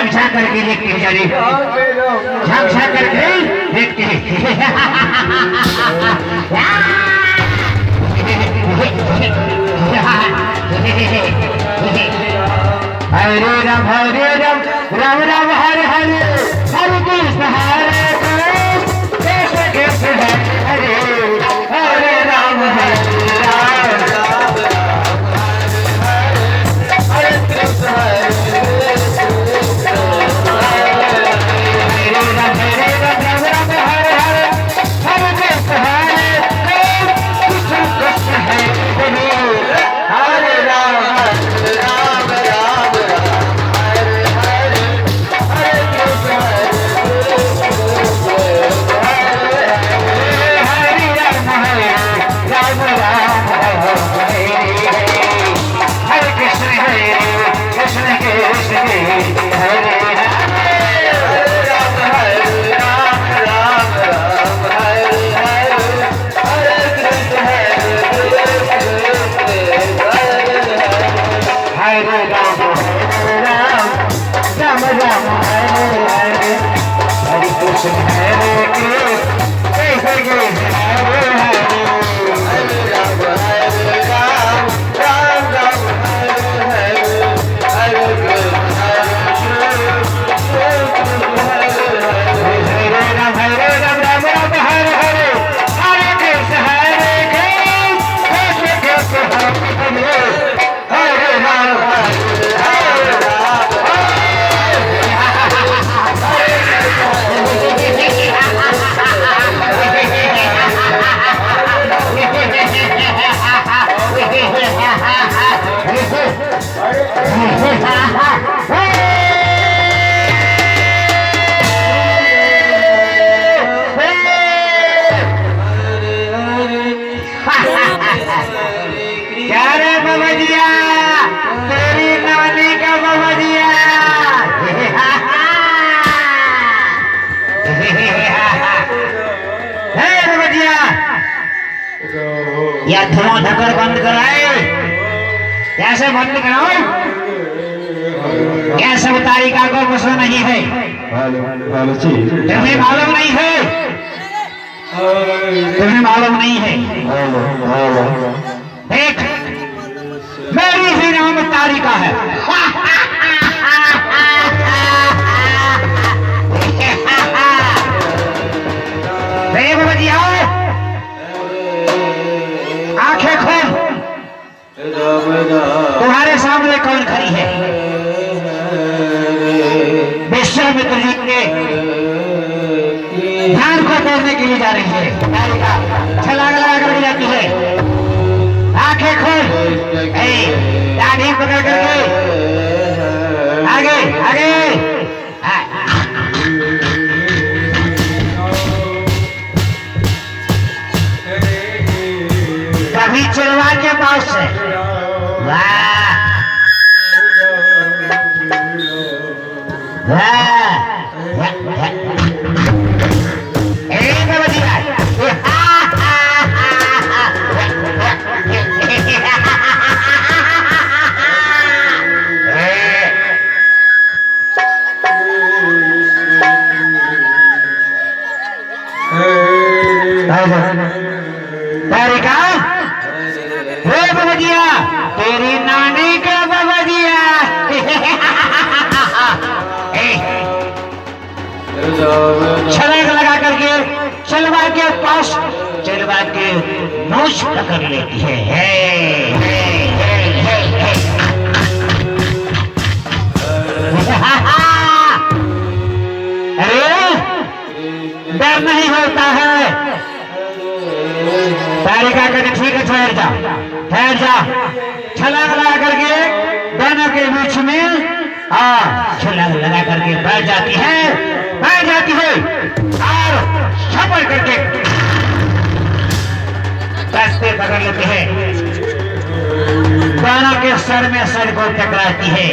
झांक झांक करके देखते हैं जाने, झांक झांक करके देखते हैं। हरे राम राम राम हरे हरे, हरे कृष्ण हरे कृष्ण कृष्ण हरे हरे राम हरे कृष्ण या धुआं धक्कर बंद कराए, कैसे बंद कराओ? क्या सब तारिका को कुछ नहीं है? तुम्हें मालूम नहीं है? तुम्हें मालूम नहीं है? देख, मेरी ही नाम तारिका है। आंखें खोल, तुम्हारे सामने कौन खड़ी है? विश्वामित्र जी के ध्यान को तोड़ने के लिए जा रही है। छलांग लगा करके जाती है। आंखें खोल, दाढ़ी पकड़ करके आगे आगे। कभी चिड़वा के पास से वाह वाह एक बजिया तारिका बबजिया, तेरी नानी का बबजिया। छलांग लगा करके चलवा के पास, चलवा के नोच पकड़ लेती है। अरे डर नहीं होता है। तारिका कहते ठीक है, ठहर जा ठहर जा। छलांग लगा करके दोनों के बीच में छलांग लगा करके बैठ जाती है और छपड़ करके रास्ते पकड़ लेते हैं। दोनों के सर में सर को टकराती है।